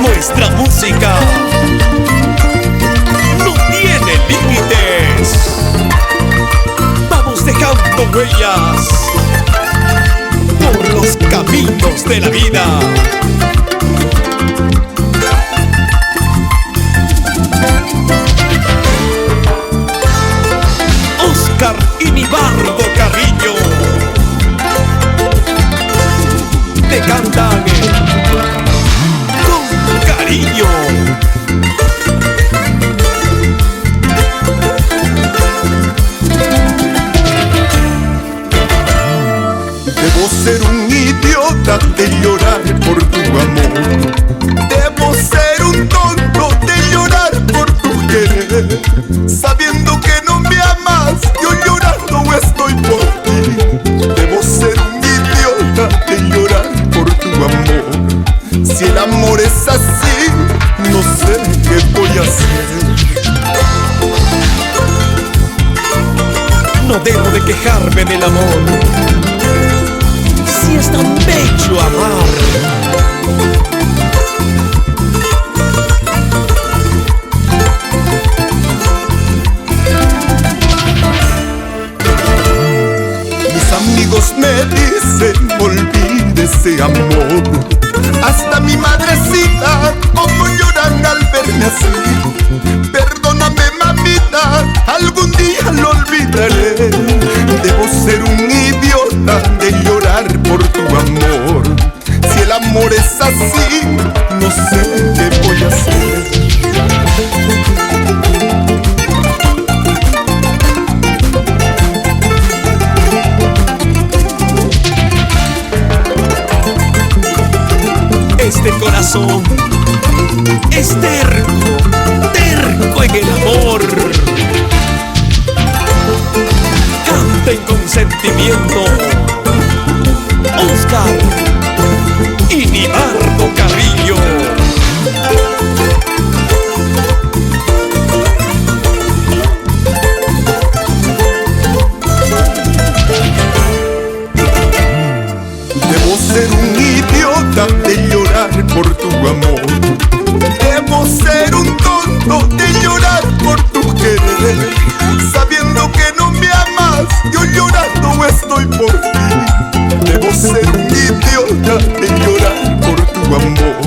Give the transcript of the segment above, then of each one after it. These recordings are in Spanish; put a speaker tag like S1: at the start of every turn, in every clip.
S1: Nuestra música no tiene límites. Vamos dejando huellas por los caminos de la vida. Oscar Inibardo Carrillo te cantan con cariño.
S2: Debo ser un idiota de llorar por tu amor. Debo ser un tonto de llorar por tu querer. Sabiendo que no me amas, yo llorando estoy por ti. Debo ser un idiota de llorar por tu amor. Si el amor es así, no sé qué voy a hacer.
S1: No debo de quejarme del amor, si es tan bello amar.
S2: Mis amigos me dicen, olvide ese amor. Hasta mi madrecita, como lloran al verme así. Perdóname, mamita, algún día lo olvidaré. Debo ser un idiota de llorar por tu amor. Si el amor es así, no sé qué voy a hacer.
S1: Este corazón es terco, terco en el amor. Canten con sentimiento, Oscar Inibardo Carrillo.
S2: Debo ser un idiota de llorar por tu amor. Debo ser un tonto de llorar por tu querer. Sabiendo que no me amas, yo llorando estoy por ti. Debo ser un idiota de llorar por tu amor.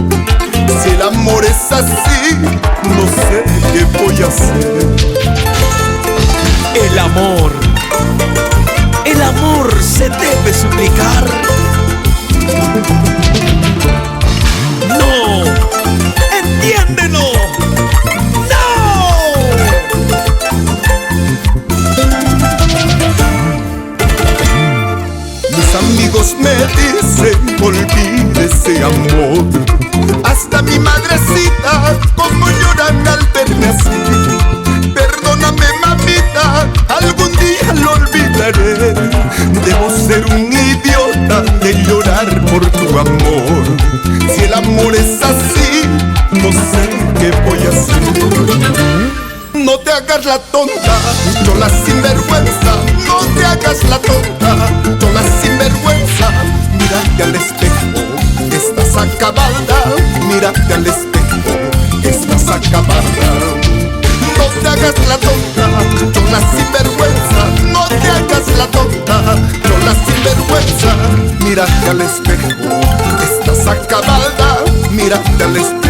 S2: Si el amor es así, no sé qué voy a hacer.
S1: El amor se debe suplicar. No, entiéndelo. No.
S2: Mis amigos me dicen, olvide ese amor. Hasta mi madrecita, como lloran al verme así. Perdóname, mamita, algún día lo olvidaré. Debo ser un idiota de llorar por tu amor. Si el amor es así, no sé qué voy a hacer. No te hagas la tonta, yo la sinvergüenza. No te hagas la tonta, yo la sinvergüenza. Mírate al espejo, estás acabada. Mírate al espejo, estás acabada. No te hagas la tonta, yo la sinvergüenza. No te hagas la tonta, yo la sinvergüenza. Mírate al espejo, estás acabada. Mírate al espejo.